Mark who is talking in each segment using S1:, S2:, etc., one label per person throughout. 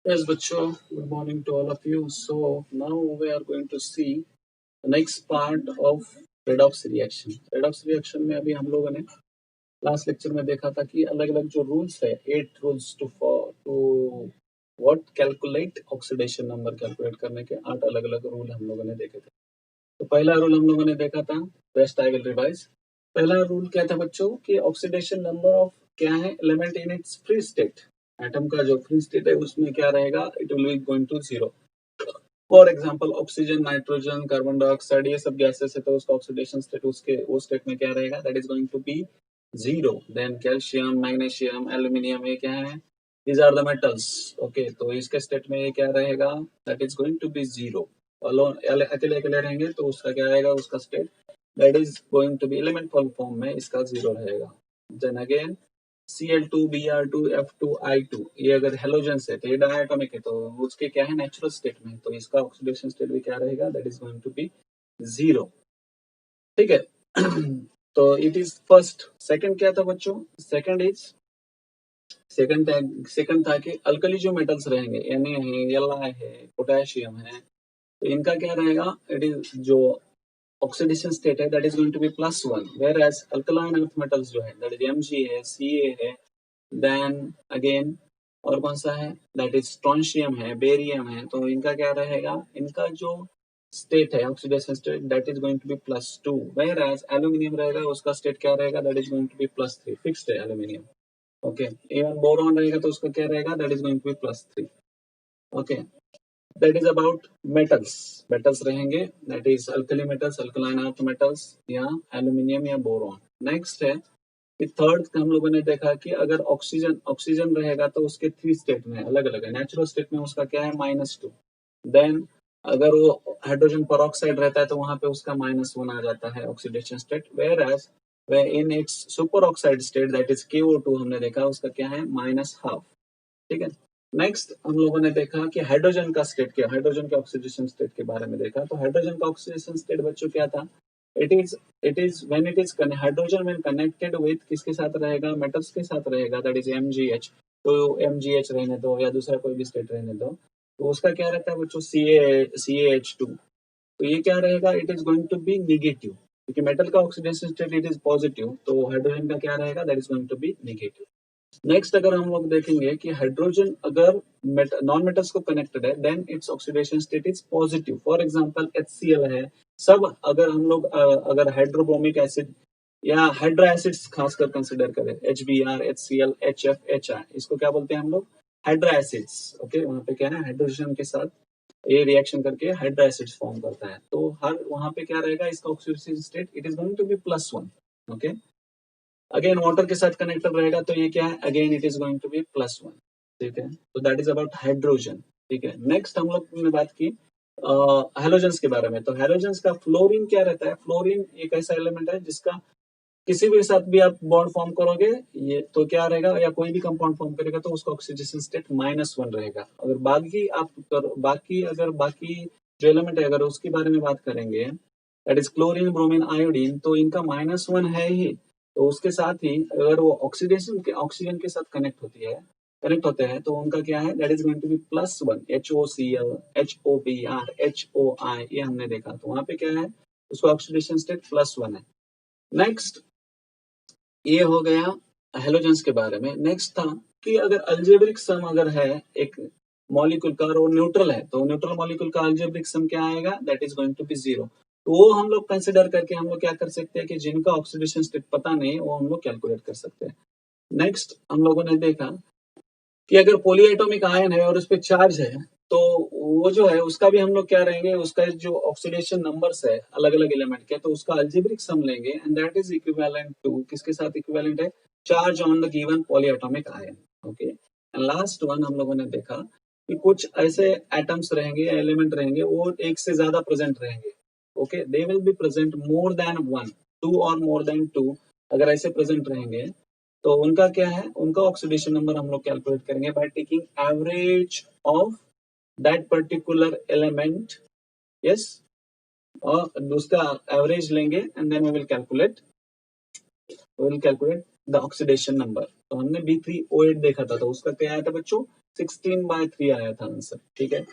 S1: Yes, Bacho, good morning to all of you. So now we are going to see the next part of redox reaction. redox reaction में अभी हम लोगों ने last lecture में देखा था कि अलग अलग जो रूल्स है 8 rules to what calculate oxidation number calculate करने के 8 अलग अलग रूल हम लोगों ने देखे थे। तो पहला रूल हम लोगों ने देखा था, बेस्ट आई विल रिवाइज। पहला रूल क्या था बच्चों कि ऑक्सीडेशन नंबर ऑफ क्या है element in its free state, atom का जो फ्री स्टेट है उसमें क्या रहेगा, it will be going to zero. For example oxygen, nitrogen, carbon dioxide, ये सब गैसेस है तो उसका ऑक्सीडेशन स्टेट उसके वो स्टेट में क्या रहेगा, that is going to be zero. Then calcium, magnesium, aluminium, ये क्या है, these are the metals. Okay, तो इसके स्टेट में ये क्या रहेगा, that is going to be zero. अकेले अकेले रहेंगे तो उसका क्या रहेगा, उसका state that is going to be element form में इसका जीरो रहेगा। Then again Cl2, Br2, F2, I2, ये अगर हेलोजेंस है तो ये डायटोमिक है तो उसके क्या है नेचुरल स्टेट में, तो इसका ऑक्सीडेशन स्टेट भी क्या रहेगा, that is going to be zero. ठीक है। तो इट इज फर्स्ट। सेकंड क्या था बच्चों, सेकंड था कि अल्कली जो मेटल्स रहेंगे Na है, Li है, पोटेशियम है, तो इनका क्या रहेगा, इट इज जो ऑक्सीडेशन स्टेट है that is going to be +1, whereas alkaline earth metals जो है दैट इज Mg है, Ca है, देन अगेन और कौन सा है, दैट इज स्ट्रोंशियम है, बेरियम है, तो इनका क्या रहेगा, इनका जो स्टेट है oxidation state that is going to be +2, whereas aluminium रहेगा उसका स्टेट क्या रहेगा, that is going to be +3, fixed है एल्यूमिनियम। ओके, इवन बोरॉन रहेगा तो उसका क्या रहेगा, that is going to be +3। Okay, that is about metals. Metals रहेंगे that is alkali metals, alkaline earth metals या एल्यूमिनियम या बोरॉन। नेक्स्ट है कि थर्ड हम लोगों ने देखा कि अगर ऑक्सीजन ऑक्सीजन रहेगा तो उसके 3 स्टेट में अलग अलग है, नेचुरल स्टेट में उसका क्या है -2, देन अगर वो हाइड्रोजन पेरोक्साइड रहता है तो वहां पे उसका -1 आ जाता है ऑक्सीडेशन स्टेट, वेयर एज वे in its superoxide state that is KO2 हमने देखा उसका क्या है -12। ठीक है। नेक्स्ट हम लोगों ने देखा कि हाइड्रोजन का स्टेट क्या, हाइड्रोजन के ऑक्सीडेशन स्टेट के बारे में देखा। तो हाइड्रोजन का ऑक्सीडेशन स्टेट बच्चों क्या था, it is when it is hydrogen when connected with किसके साथ रहेगा, मेटल्स के साथ रहेगा, दैट इज MgH। तो MgH रहने दो या दूसरा कोई भी स्टेट रहने दो, तो उसका क्या रहता है बच्चों, CaH2। तो ये क्या रहेगा, it is going to be negative, क्योंकि मेटल का oxidation state it is positive, तो हाइड्रोजन का क्या रहेगा, that is going to be negative. Next अगर हम लोग देखेंगे कि हाइड्रोजन अगर नॉन मेटल्स को कनेक्टेड है then its oxidation state is positive. For example HCl है, सब अगर हम लोग अगर हाइड्रोब्रोमिक एसिड या हाइड्रा एसिड्स खासकर कंसिडर करें, HBr, HCl, HF, HI, इसको क्या बोलते हैं हम लोग, हाइड्रा एसिड्स। ओके, वहां पे क्या है हाइड्रोजन के साथ ये रिएक्शन करके हाइड्रा एसिड्स फॉर्म करता है, तो हर वहां पे क्या रहेगा, इसका oxidation state it is going to be +1। Okay, again water के साथ कनेक्टेड रहेगा तो ये क्या है, again it is going to be +1। ठीक है, तो दैट इज अबाउट हाइड्रोजन। ठीक है, नेक्स्ट हम लोग ने बात की हेलोजेंस के बारे में। तो हेलोजेंस का फ्लोरीन क्या रहता है, फ्लोरीन एक ऐसा एलिमेंट है जिसका किसी भी साथ भी आप बॉन्ड फॉर्म करोगे ये तो क्या रहेगा, या कोई भी कंपाउंड फॉर्म करेगा तो उसका ऑक्सीडेशन स्टेट -1 रहेगा। अगर बाकी जो एलिमेंट है अगर उसके बारे में बात करेंगे, that is chlorine, bromine, iodine, तो इनका -1 है ही, तो उसके साथ ही अगर वो ऑक्सीजन के साथ कनेक्ट होते हैं तो उनका क्या है, that is going to be +1। HOCl, HOBr, HOI, ये हमने देखा, तो वहां पे क्या है, उसका ऑक्सीडेशन स्टेट +1 है। नेक्स्ट ये हो गया हेलोजेंस के बारे में। नेक्स्ट था कि अगर अल्जेब्रिक सम अगर है एक मॉलिक्यूल का और वो न्यूट्रल है, तो न्यूट्रल मॉलिक्यूल का अल्जेब्रिक सम क्या आएगा, that is going to be 0। तो वो हम लोग कंसिडर करके हम लोग क्या कर सकते हैं कि जिनका ऑक्सीडेशन स्टेट पता नहीं वो हम लोग कैलकुलेट कर सकते हैं। नेक्स्ट हम लोगों ने देखा कि अगर पॉलीएटॉमिक आयन है और उस पर चार्ज है तो वो जो है उसका भी हम लोग क्या रहेंगे, उसका जो ऑक्सीडेशन नंबर्स है अलग अलग एलिमेंट के, तो उसका अल्जेब्रिक सम लेंगे and that is equivalent to किसके साथ इक्विवेलेंट है, charge on the given polyatomic ion. Okay, and last one हम लोगों ने देखा कि कुछ ऐसे एटम्स रहेंगे या एलिमेंट रहेंगे वो एक से ज्यादा प्रेजेंट रहेंगे। Okay, they will be present more than one, two और मोर देन टू, अगर ऐसे प्रेजेंट रहेंगे तो उनका क्या है, उनका ऑक्सीडेशन नंबर हम लोग कैलकुलेट करेंगे by taking average of that particular element. Yes, और उसका एवरेज लेंगे and then we will calculate the oxidation number. तो हमने B3O8 देखा था, तो उसका क्या आया था बच्चों, 16/3 आया था आंसर, ठीक है।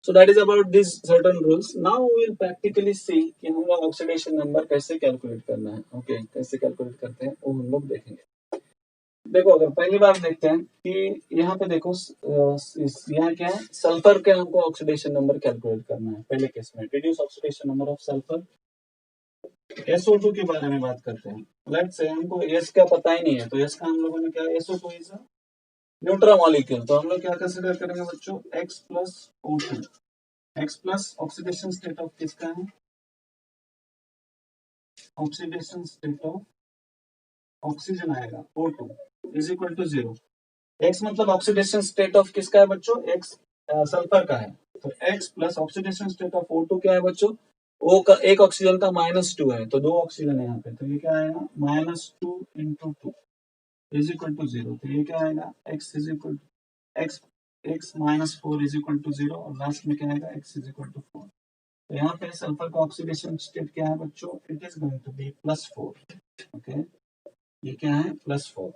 S1: So that is about this certain rules. Now we will practically see कि हम लोग ऑक्सीडेशन नंबर कैसे कैलकुलेट करना है। ओके, कैसे कैलकुलेट करते हैं वो हम लोग देखेंगे। देखो, अगर पहली बार देखते हैं कि यहाँ पे देखो, यहाँ क्या है, सल्फर के हमको ऑक्सीडेशन नंबर कैलकुलेट करना है। पहले केस में reduce oxidation number of sulphur, SO2 के बारे में बात करते हैं। लेट्स से हमको S का पता ही नहीं है, तो S का हम लोगों ने क्या, SO2 इज न्यूट्रल मॉलिक्यूल, तो हम लोग क्या कंसीडर करेंगे बच्चों, X plus O2। X plus oxidation state of किसका है, ऑक्सीडेशन स्टेट ऑफ ऑक्सीजन आएगा, O2 is equal to 0। X मतलब ऑक्सीडेशन स्टेट ऑफ किसका है बच्चों, X सल्फर का है, तो X plus oxidation state of O2 क्या है बच्चों, O का एक ऑक्सीजन का -2 है, तो 2 ऑक्सीजन है यहाँ पे, तो ये क्या आएगा, -2 × 2 इज इक्वल टू 0। तो ये क्या आएगा, x is equal x x -4 is equal to 0, और लास्ट में क्या आएगा, x इज इक्वल टू 4। तो यहाँ पे सल्फर का ऑक्सीडेशन स्टेट क्या है बच्चों, it is going to be +4। Okay, ये क्या है, +4।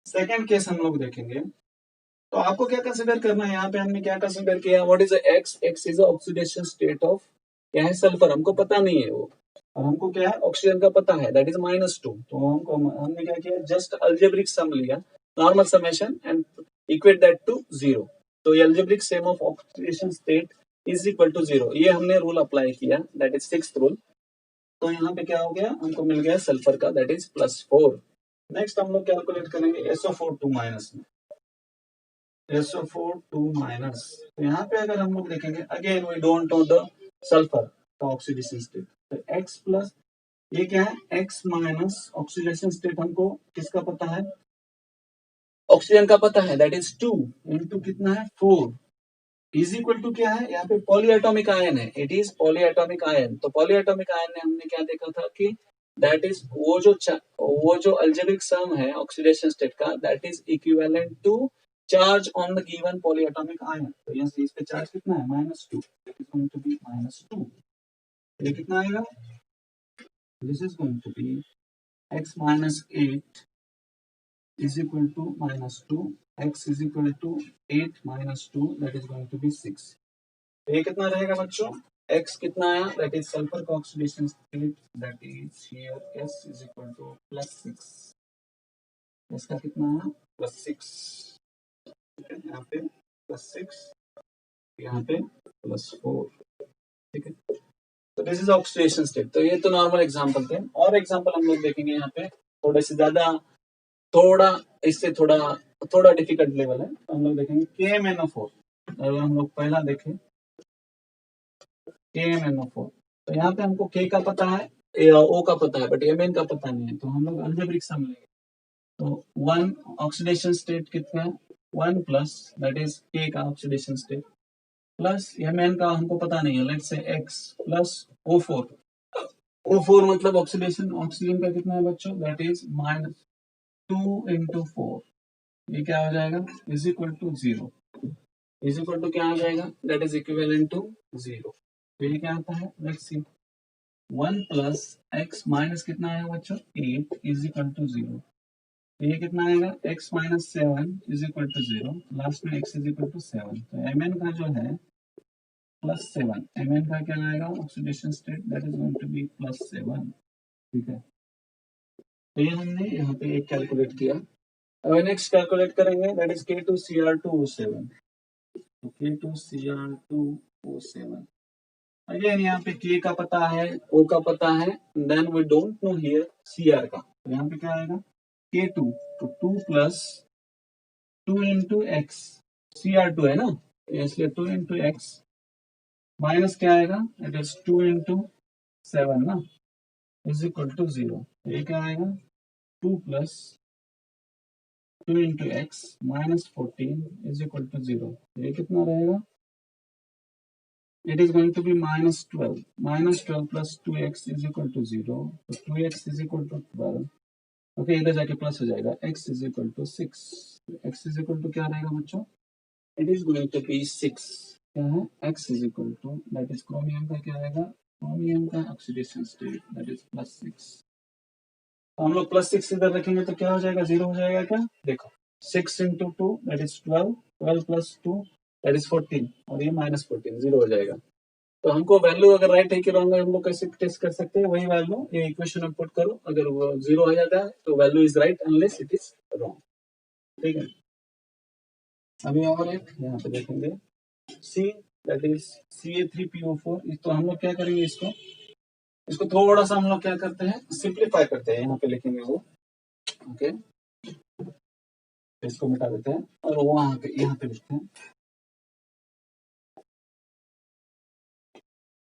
S1: सेकेंड केस हम लोग देखेंगे, तो आपको क्या कंसिडर करना है, यहाँ पे हमने क्या कंसिडर किया, what is x, x is oxidation state of क्या है, सल्फर, हमको पता नहीं है वो, और हमको क्या है, ऑक्सीजन का पता है, दैट इज -2। तो हमने क्या किया, जस्ट अल्जेब्रिक सम लिया, normal summation, and equate that to 0। तो algebraic sum of oxidation state is equal to 0, ये हमने रूल अप्लाई किया, दैट इज 6th रूल। तो यहाँ पे क्या हो गया, हमको मिल गया सल्फर का, दैट इज +4। नेक्स्ट हम लोग कैलकुलेट करेंगे SO4 2 माइनस में, SO4 2 माइनस। तो यहाँ पे अगर हम लोग देखेंगे, again we don't know the sulphur का ऑक्सीडेशन स्टेट, तो X प्लस ये क्या है, X माइनस ऑक्सीडेशन स्टेट हमको किसका पता है, ऑक्सीजन का पता है, दैट इज 2 × कितना है, 4 इज इक्वल टू क्या है, यहाँ पे पॉलीएटॉमिक आयन है, इट इज पॉलीएटॉमिक आयन। तो पॉलीएटॉमिक आयन में हमने क्या देखा था कि दैट इज वो जो अल्जेब्रिक सम है ऑक्सीडेशन स्टेट का, that is equivalent to charge on the given polyatomic ion. तो यहाँ से इस पे चार्ज कितना है, -2, it is going to be -2। ये कितना आएगा, this is going to be x -8 is equal to -2, x is equal to 8 - 2, that is going to be 6। तो ये कितना रहेगा बच्चों, x कितना आया, that is सल्फर का oxidation state, that is here s is equal to +6, इसका कितना आया, +6, यहाँ पे +6, यहाँ पे +4, ठीक है। तो दिस इज ऑक्सीडेशन स्टेट। तो ये तो नॉर्मल एग्जांपल थे, और एग्जांपल हम लोग देखेंगे यहाँ पे थोड़े से ज्यादा, थोड़ा इससे थोड़ा डिफिकल्ट लेवल है। तो हम लोग देखेंगे KMnO4। अगर हम लोग पहला देखें KMnO4, तो यहाँ पे हमको K का पता है, O का पता है, बट Mn का पता नहीं है, तो हम लोग अल्जेब्रिक सम लेंगे। तो 1 ऑक्सीडेशन स्टेट कितना है, 1 प्लस दैट इज K का ऑक्सीडेशन स्टेट, प्लस Mn का हमको पता नहीं है, let's say X plus O4। O4 मतलब ऑक्सीजन का कितना है बच्चों, दैट इज -2 × 4, ये क्या हो जाएगा, is equal to 0, is equal to क्या आ जाएगा, दैट इज इक्विवेलेंट टू 0। तो ये क्या आता है, let's see, 1 plus x minus कितना आएगा बच्चों, 8 इज इक्वल टू 0। ये कितना आएगा, x - 7 is equal to 0, last में x इज इक्वल टू 7। तो Mn का जो है +7, Mn का क्या आएगा, oxidation state, that is going to be +7, ठीक है। तो ये हमने यहाँ पे एक कैलकुलेट किया। अब नेक्स्ट कैलकुलेट करेंगे, दैट इज K2Cr2O7। तो K2Cr2O7, अगेन यहाँ पे K का पता है, O का पता है, then we don't know here Cr का। तो यहाँ पे क्या आएगा, K2, तो 2 प्लस 2 × x, Cr2 है ना, इसलिए 2 × x माइनस क्या आएगा, इट इज 2 × 7 ना, इज इक्वल टू 0। ये क्या आएगा, 2 plus 2 × x -14 is equal to 0। ये कितना रहेगा, it is going to be -12, -12 plus 2x is equal to 0, तो 2x is equal to 12। Okay, इधर जाके प्लस हो जाएगा, x is equal to 6, x is equal to क्या रहेगा बच्चों, it is going to be 6, क्या है, x is equal to, that is chromium का क्या आएगा, क्रोमियम का ऑक्सीडेशन स्टेट, that is +6। तो हम लोग +6 इधर रखेंगे तो क्या हो जाएगा, 0 हो जाएगा क्या, देखो 6 × 2 that is 12, 12 plus 2 that is 14 और ये -14 जीरो हो जाएगा। तो हमको वैल्यू अगर राइट है कि रॉन्ग है हम लोग कैसे टेस्ट कर सकते हैं, वही वैल्यू ये इक्वेशन में पुट करो, अगर वो जीरो हो जाता है तो value is right unless it is wrong. ठीक है, अभी और एक यहाँ पे देखेंगे सी दैट इज Ca3PO4। तो हम लोग क्या करेंगे, इसको थोड़ा सा हम लोग क्या करते हैं, सिंप्लीफाई करते हैं, यहाँ पे लिखेंगे वो। ओके, इसको मिटा देते हैं और वहां पे यहाँ पे लिखते हैं।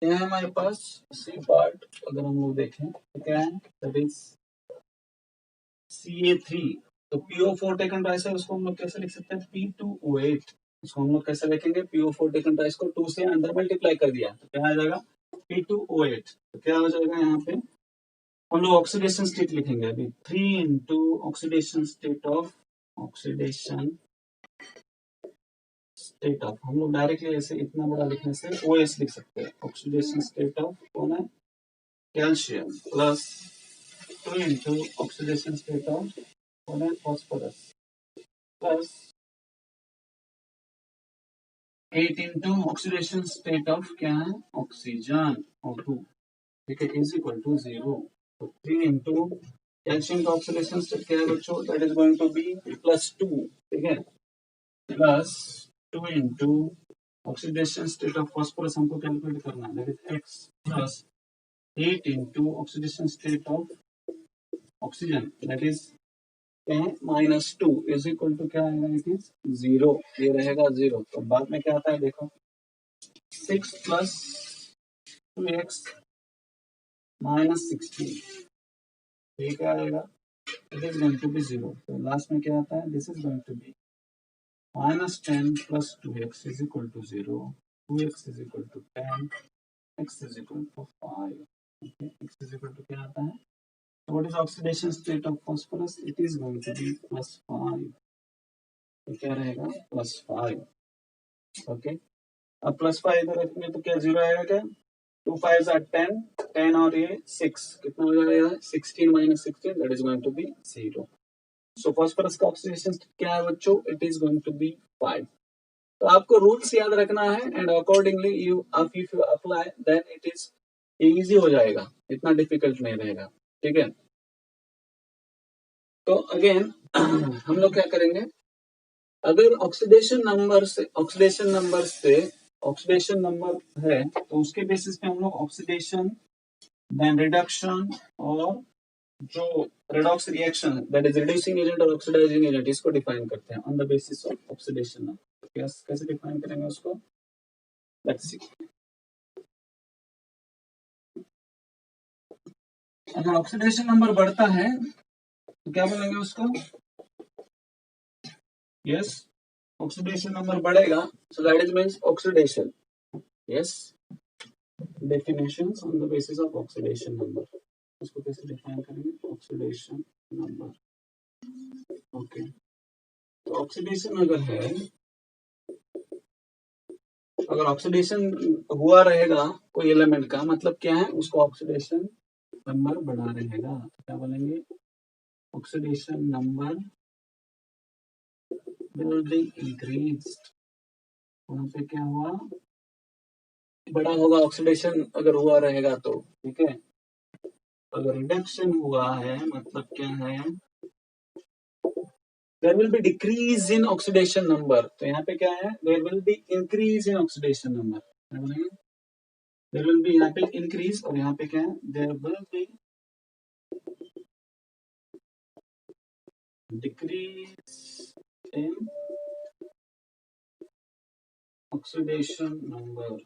S1: यहाँ हमारे पास सी पार्ट अगर हम लोग देखें तो क्या है, दैट इज Ca3। तो PO4 टेकन ट्वाइस है, उसको हम लोग कैसे लिख सकते हैं, P2O8। उसको हम लोग कैसे लिखेंगे, PO4 टेकन ट्वाइस को 2 से अंदर मल्टीप्लाई कर दिया तो क्या आ जाएगा, P2O8। तो क्या हो जाएगा, यहाँ पे हम लोग ऑक्सीडेशन स्टेट लिखेंगे अभी, 3 इंटू ऑक्सीडेशन स्टेट ऑफ हम लोग डायरेक्टली ऐसे इतना बड़ा लिखने से OS लिख सकते हैं। ऑक्सीडेशन स्टेट ऑफ कौन है, calcium, plus 2 into oxidation state of कौन है, phosphorus, plus 8 into oxidation state of क्या है, ऑक्सीजन O2। ठीक है, इज इक्वल टू 0। तो 3 इंटू कैल्शियम का ऑक्सीडेशन स्टेट क्या है बच्चों, that is going to be +2। ठीक है, plus 2 into oxidation state of phosphorus हमको कैलकुलेट करना है, that is X, plus 8 into oxidation state of oxygen that is -2 is equal to क्या आएगा, इट इज 0। ये रहेगा 0। तो बाद में क्या आता है देखो, 6 प्लस 2x -16, ये क्या आएगा, it is going to be 0। तो लास्ट में क्या आता है, this is going to be -10 plus 2x is equal to 0, 2x is equal to 10, x is equal to 5। okay, x is equal to क्या आता है, so what is oxidation state of phosphorus, it is going to be +5। तो क्या रहेगा, +5। Okay, अब +5 इधर रखेंगे तो क्या 0 आएगा, क्या 2 5 are 10, 10 और ये 6 कितना हो जाएगा, 16 - 16 that is going to be 0। So phosphorus का ऑक्सीडेशन क्या है बच्चों, it is going to be 5। तो आपको रूल्स याद रखना है and accordingly you if you apply then it is easy हो जाएगा, इतना डिफिकल्ट नहीं रहेगा। ठीक है, तो अगेन हम लोग क्या करेंगे, अगर ऑक्सीडेशन नंबर है तो उसके बेसिस पे हम लोग ऑक्सीडेशन देन रिडक्शन और जो redox reaction that is reducing agent और ऑक्सीडाइजिंग एजेंट, इसको डिफाइन करते हैं on the basis of oxidation number. कैसे डिफाइन करेंगे उसको, लेट्स सी। अगर ऑक्सीडेशन नंबर बढ़ता है तो क्या बोलेंगे उसको, यस ऑक्सीडेशन नंबर बढ़ेगा, सो that is means oxidation. Yes, definitions on the basis of oxidation number, उसको कैसे डिफाइन करेंगे, ऑक्सीडेशन नंबर। ओके, तो ऑक्सीडेशन अगर ऑक्सीडेशन हुआ रहेगा कोई एलिमेंट का, मतलब क्या है, उसको ऑक्सीडेशन नंबर बढ़ा रहेगा, तो क्या बोलेंगे, oxidation number will be increased. वहां पे क्या हुआ, बड़ा होगा ऑक्सीडेशन अगर हुआ रहेगा तो। ठीक है, अगर रिडक्शन हुआ है मतलब क्या है, there will be decrease in oxidation number. तो यहाँ पे क्या है, there will be increase in oxidation number, there will be यहाँ पे इंक्रीज और यहाँ पे क्या है, there will be decrease in oxidation number.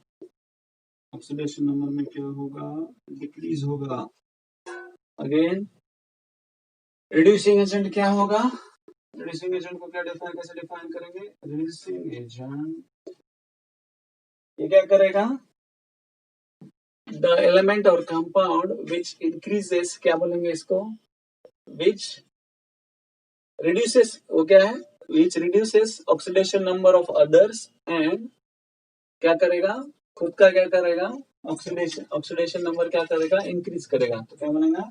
S1: Oxidation number में क्या होगा, डिक्रीज होगा। अगेन रिड्यूसिंग एजेंट क्या होगा, रिड्यूसिंग एजेंट को क्या कैसे डिफाइन करेंगे, रिड्यूसिंग एजेंट ये क्या करेगा, द एलिमेंट और कंपाउंड विच इंक्रीजेस, क्या बोलेंगे इसको, विच reduces, वो क्या है, which reduces oxidation number of others and क्या करेगा, खुद का क्या करेगा, ऑक्सीडेशन नंबर क्या करेगा, इंक्रीज करेगा। तो क्या बोलेगा,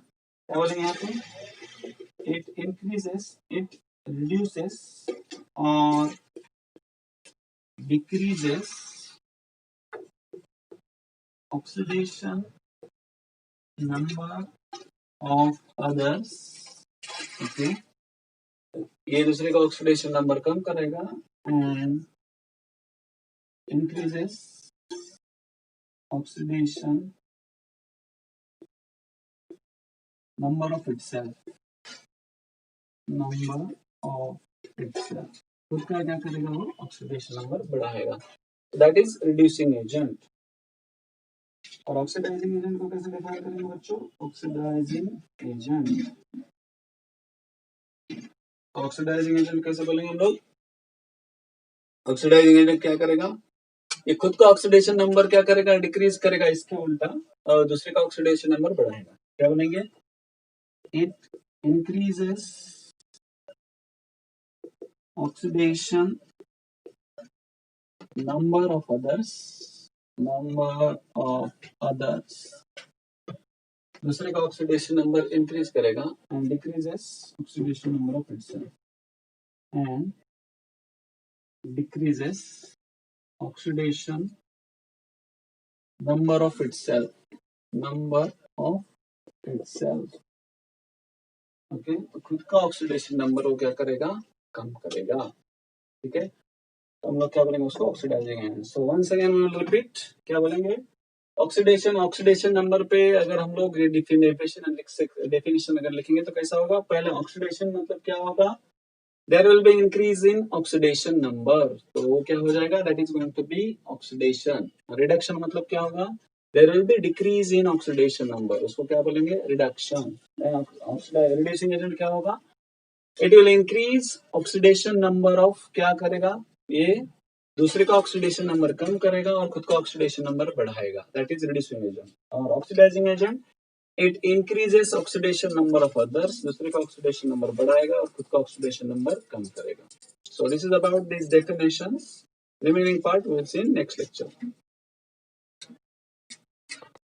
S1: क्या बोलेंगे यहाँ पे, इट इंक्रीजेस, इट रिड्यूसेस और decreases oxidation number of others, okay, ये दूसरे का ऑक्सीडेशन नंबर कम करेगा and increases oxidation number of itself, खुद का क्या करेगा वो ऑक्सीडेशन नंबर बढ़ाएगा, दैट इज रिड्यूसिंग एजेंट। और ऑक्सीडाइजिंग एजेंट को कैसे डिफाइन करेंगे बच्चों, ऑक्सीडाइजिंग एजेंट कैसे बोलेंगे हम लोग, ऑक्सीडाइजिंग एजेंट क्या करेगा, ये खुद का ऑक्सीडेशन नंबर क्या करेगा, डिक्रीज करेगा, इसके उल्टा और दूसरे का ऑक्सीडेशन नंबर बढ़ाएगा, क्या बनेंगे, it increases oxidation number of others, दूसरे का ऑक्सीडेशन नंबर इंक्रीज करेगा and decreases oxidation number of itself and decreases oxidation number of itself, okay, खुद का ऑक्सीडेशन नंबर वो क्या करेगा, कम करेगा, ठीक है, तो हम लोग क्या बोलेंगे उसको, oxidising agent. So once again we will repeat, क्या बोलेंगे, ऑक्सीडेशन नंबर पे अगर हम लोग डेफिनेशन अगर लिखेंगे तो कैसा होगा, पहले ऑक्सीडेशन मतलब क्या होगा, there will be increase in oxidation number, तो वो क्या हो जाएगा, that is going to be oxidation. Reduction मतलब क्या होगा, there will be decrease in oxidation number, उसको क्या बोलेंगे, रिडक्शन। रिड्यूसिंग एजेंट क्या होगा, it will increase oxidation number of, क्या करेगा, ये दूसरे का ऑक्सीडेशन नंबर कम करेगा और खुद का ऑक्सीडेशन नंबर बढ़ाएगा, दैट इज रिड्यूसिंग एजेंट। और oxidising agent, it increases oxidation number of others, दूसरे का ऑक्सीडेशन नंबर बढ़ाएगा और खुद का ऑक्सीडेशन नंबर कम करेगा। So this is about this definitions, remaining part we will see in next lecture.